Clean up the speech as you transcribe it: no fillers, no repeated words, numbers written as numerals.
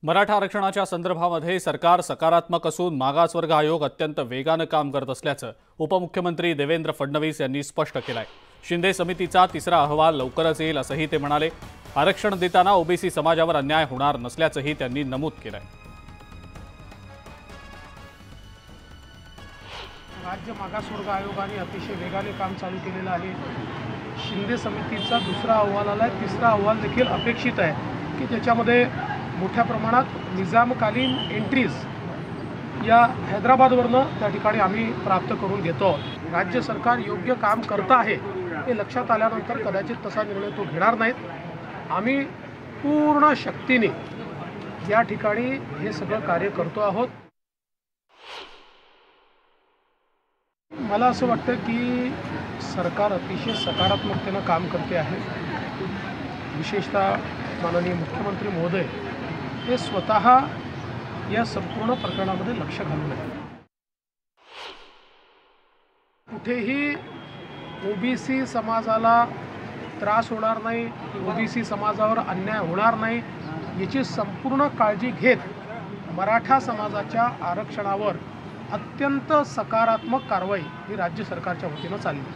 मराठा आरक्षणाच्या संदर्भामध्ये सरकार सकारात्मक असून मागासवर्ग आयोग अत्यंत वेगाने काम करत असल्याचं उपमुख्यमंत्री देवेंद्र फडणवीस यांनी स्पष्ट केलंय। शिंदे समितीचा तिसरा अहवाल लवकरच येईल असंही ते म्हणाले। आरक्षण देताना ओबीसी समाजावर अन्याय होणार नसल्याचंही त्यांनी नमूद केलंय। राज्य मागासवर्ग आयोगाने अतिशय वेगाने काम चालू केलेलं आहे। शिंदे समितीचा दुसरा अहवाल आलाय, तिसरा अहवाल देखील अपेक्षित आहे की त्याच्यामध्ये मोठ्या प्रमाणात निजामकालीन एंट्रीज या हैदराबादवरनं त्या ठिकाणी आम्ही प्राप्त करून घेतो। राज्य सरकार योग्य काम करत आहे हे लक्षात आल्यानंतर कदाचित तसा निर्णय तो घेणार नाहीत। आम्ही पूर्ण शक्तीने या ठिकाणी हे सगळं कार्य करतो आहोत। मला असं वाटतं की सरकार अतिशय सकारात्मकतेनं काम करते आहे। विशेषतः माननीय मुख्यमंत्री महोदय हे स्वतः या संपूर्ण प्रकरणामध्ये लक्ष घालून आहेत। कुठेही ओबीसी समाजाला त्रास होणार नाही, ओबीसी समाजावर अन्याय होणार नाही याची संपूर्ण काळजी घेत मराठा समाजाच्या आरक्षणावर अत्यंत सकारात्मक कारवाई ही राज्य सरकारच्या वतीनं चालली।